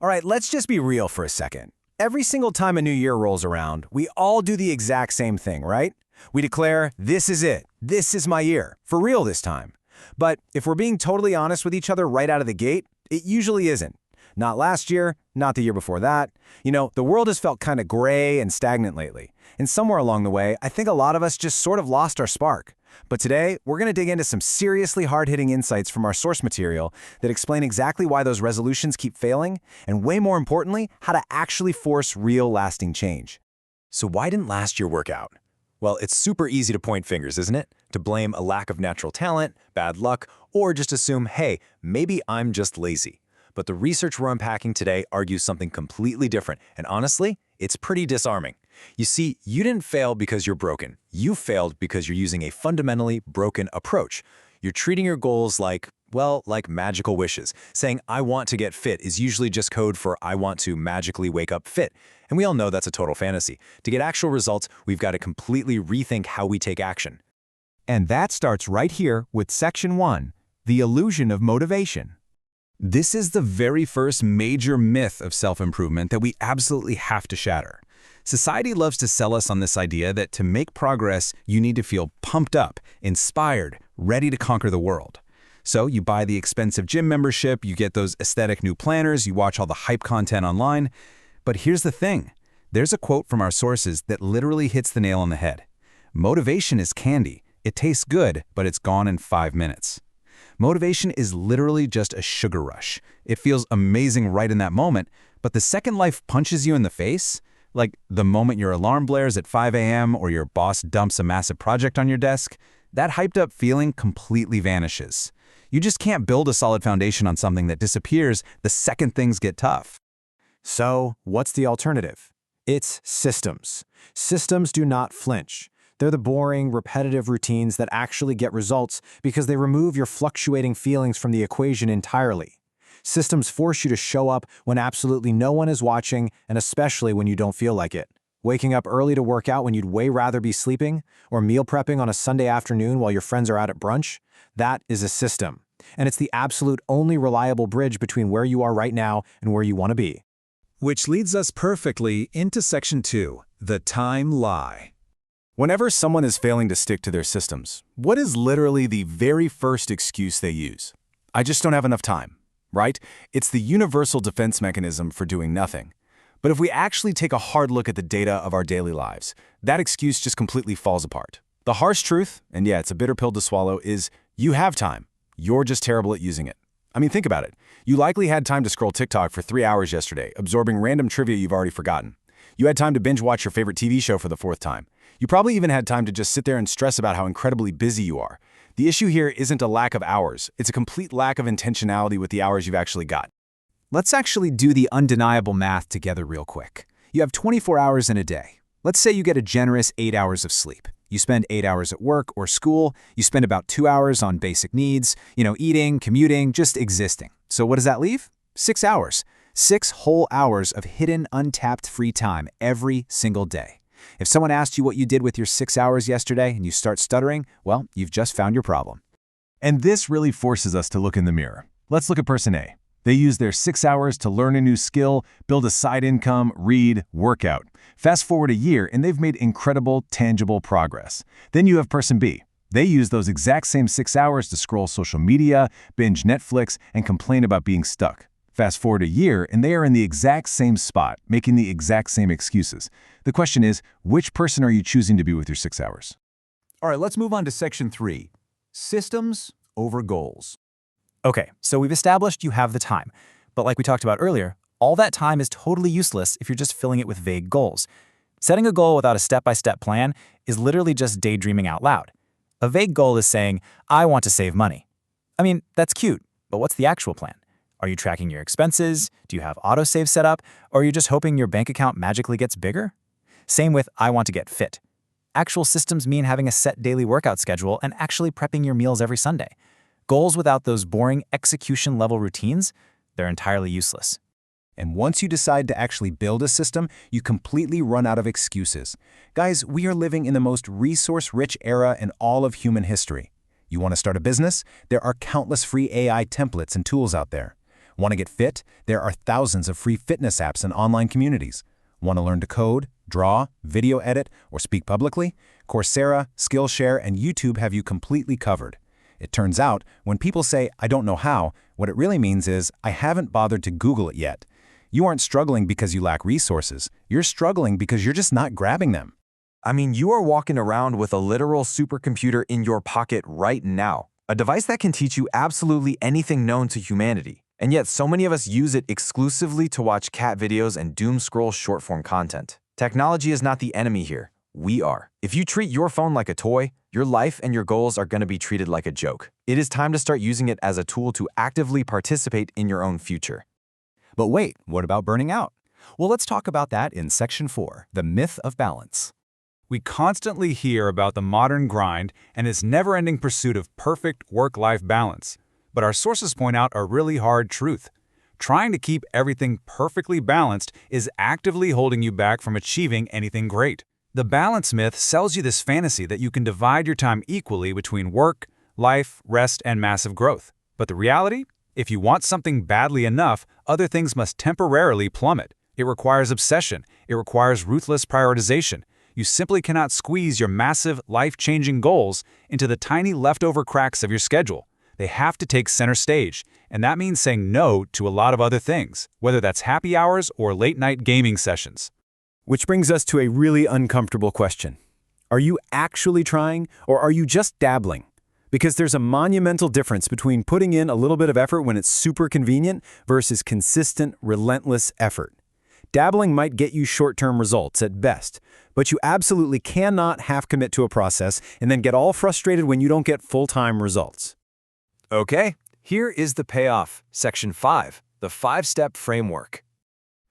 All right, let's just be real for a second. Every single time a new year rolls around, we all do the exact same thing, right? We declare, this is it. This is my year. For real this time. But if we're being totally honest with each other right out of the gate, it usually isn't. Not last year, not the year before that. The world has felt kind of gray and stagnant lately. And somewhere along the way, I think a lot of us just sort of lost our spark. But today, we're going to dig into some seriously hard-hitting insights from our source material that explain exactly why those resolutions keep failing, and way more importantly, how to actually force real lasting change. So why didn't last year work out? Well, it's super easy to point fingers, isn't it? To blame a lack of natural talent, bad luck, or just assume, hey, maybe I'm just lazy. But the research we're unpacking today argues something completely different, and honestly, it's pretty disarming. You see, you didn't fail because you're broken. You failed because you're using a fundamentally broken approach. You're treating your goals like magical wishes. Saying, I want to get fit is usually just code for I want to magically wake up fit. And we all know that's a total fantasy. To get actual results, we've got to completely rethink how we take action. And that starts right here with Section 1, the illusion of motivation. This is the very first major myth of self-improvement that we absolutely have to shatter. Society loves to sell us on this idea that to make progress, you need to feel pumped up, inspired, ready to conquer the world. So you buy the expensive gym membership, you get those aesthetic new planners, you watch all the hype content online. But here's the thing. There's a quote from our sources that literally hits the nail on the head. Motivation is candy. It tastes good, but it's gone in 5 minutes. Motivation is literally just a sugar rush. It feels amazing right in that moment, but the second life punches you in the face, like the moment your alarm blares at 5 a.m. or your boss dumps a massive project on your desk, that hyped-up feeling completely vanishes. You just can't build a solid foundation on something that disappears the second things get tough. So, what's the alternative? It's systems. Systems do not flinch. They're the boring, repetitive routines that actually get results because they remove your fluctuating feelings from the equation entirely. Systems force you to show up when absolutely no one is watching, and especially when you don't feel like it. Waking up early to work out when you'd way rather be sleeping, or meal prepping on a Sunday afternoon while your friends are out at brunch, that is a system. And it's the absolute only reliable bridge between where you are right now and where you want to be. Which leads us perfectly into Section 2, the time lie. Whenever someone is failing to stick to their systems, what is literally the very first excuse they use? I just don't have enough time, right? It's the universal defense mechanism for doing nothing. But if we actually take a hard look at the data of our daily lives, that excuse just completely falls apart. The harsh truth, and yeah, it's a bitter pill to swallow, is you have time. You're just terrible at using it. I mean, think about it. You likely had time to scroll TikTok for 3 hours yesterday, absorbing random trivia you've already forgotten. You had time to binge watch your favorite TV show for the 4th time. You probably even had time to just sit there and stress about how incredibly busy you are. The issue here isn't a lack of hours. It's a complete lack of intentionality with the hours you've actually got. Let's actually do the undeniable math together real quick. You have 24 hours in a day. Let's say you get a generous 8 hours of sleep. You spend 8 hours at work or school. You spend about 2 hours on basic needs, eating, commuting, just existing. So what does that leave? 6 hours. 6 whole hours of hidden, untapped free time every single day. If someone asked you what you did with your 6 hours yesterday and you start stuttering, well, you've just found your problem. And this really forces us to look in the mirror. Let's look at person A. They use their 6 hours to learn a new skill, build a side income, read, work out. Fast forward a year and they've made incredible, tangible progress. Then you have person B. They use those exact same 6 hours to scroll social media, binge Netflix, and complain about being stuck. Fast forward a year and they are in the exact same spot, making the exact same excuses. The question is, which person are you choosing to be with your 6 hours? All right, let's move on to Section 3, systems over goals. Okay, so we've established you have the time. But like we talked about earlier, all that time is totally useless if you're just filling it with vague goals. Setting a goal without a step-by-step plan is literally just daydreaming out loud. A vague goal is saying, I want to save money. I mean, that's cute, but what's the actual plan? Are you tracking your expenses? Do you have autosave set up? Or are you just hoping your bank account magically gets bigger? Same with I want to get fit. Actual systems mean having a set daily workout schedule and actually prepping your meals every Sunday. Goals without those boring execution-level routines, they're entirely useless. And once you decide to actually build a system, you completely run out of excuses. Guys, we are living in the most resource-rich era in all of human history. You want to start a business? There are countless free AI templates and tools out there. Want to get fit? There are thousands of free fitness apps and online communities. Want to learn to code, draw, video edit, or speak publicly? Coursera, Skillshare, and YouTube have you completely covered. It turns out, when people say, "I don't know how," what it really means is, "I haven't bothered to Google it yet." You aren't struggling because you lack resources. You're struggling because you're just not grabbing them. I mean, you are walking around with a literal supercomputer in your pocket right now, a device that can teach you absolutely anything known to humanity. And yet, so many of us use it exclusively to watch cat videos and doom-scroll short-form content. Technology is not the enemy here. We are. If you treat your phone like a toy, your life and your goals are going to be treated like a joke. It is time to start using it as a tool to actively participate in your own future. But wait, what about burning out? Well, let's talk about that in Section 4, the myth of balance. We constantly hear about the modern grind and its never-ending pursuit of perfect work-life balance. But our sources point out a really hard truth. Trying to keep everything perfectly balanced is actively holding you back from achieving anything great. The balance myth sells you this fantasy that you can divide your time equally between work, life, rest, and massive growth. But the reality? If you want something badly enough, other things must temporarily plummet. It requires obsession. It requires ruthless prioritization. You simply cannot squeeze your massive, life-changing goals into the tiny leftover cracks of your schedule. They have to take center stage, and that means saying no to a lot of other things, whether that's happy hours or late-night gaming sessions. Which brings us to a really uncomfortable question. Are you actually trying, or are you just dabbling? Because there's a monumental difference between putting in a little bit of effort when it's super convenient versus consistent, relentless effort. Dabbling might get you short-term results at best, but you absolutely cannot half commit to a process and then get all frustrated when you don't get full-time results. Okay, here is the payoff. Section 5, the 5-step framework.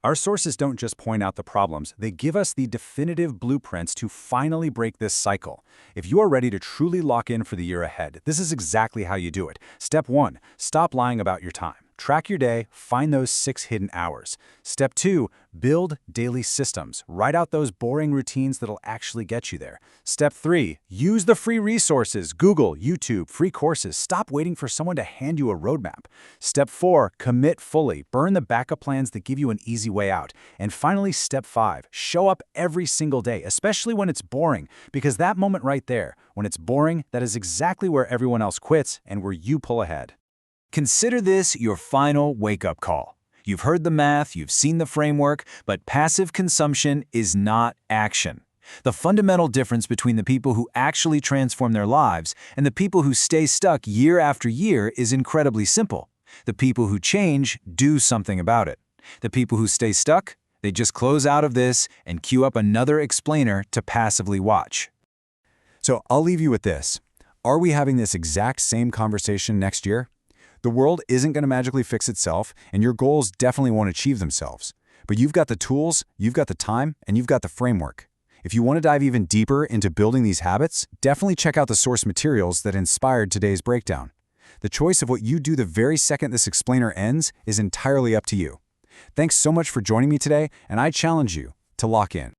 Our sources don't just point out the problems, they give us the definitive blueprints to finally break this cycle. If you are ready to truly lock in for the year ahead, this is exactly how you do it. Step 1, stop lying about your time. Track your day, find those 6 hidden hours. Step 2, build daily systems. Write out those boring routines that'll actually get you there. Step 3, use the free resources, Google, YouTube, free courses. Stop waiting for someone to hand you a roadmap. Step 4, commit fully. Burn the backup plans that give you an easy way out. And finally, step 5, show up every single day, especially when it's boring, because that moment right there, when it's boring, that is exactly where everyone else quits and where you pull ahead. Consider this your final wake-up call. You've heard the math, you've seen the framework, but passive consumption is not action. The fundamental difference between the people who actually transform their lives and the people who stay stuck year after year is incredibly simple. The people who change do something about it. The people who stay stuck, they just close out of this and queue up another explainer to passively watch. So I'll leave you with this. Are we having this exact same conversation next year? The world isn't going to magically fix itself, and your goals definitely won't achieve themselves. But you've got the tools, you've got the time, and you've got the framework. If you want to dive even deeper into building these habits, definitely check out the source materials that inspired today's breakdown. The choice of what you do the very second this explainer ends is entirely up to you. Thanks so much for joining me today, and I challenge you to lock in.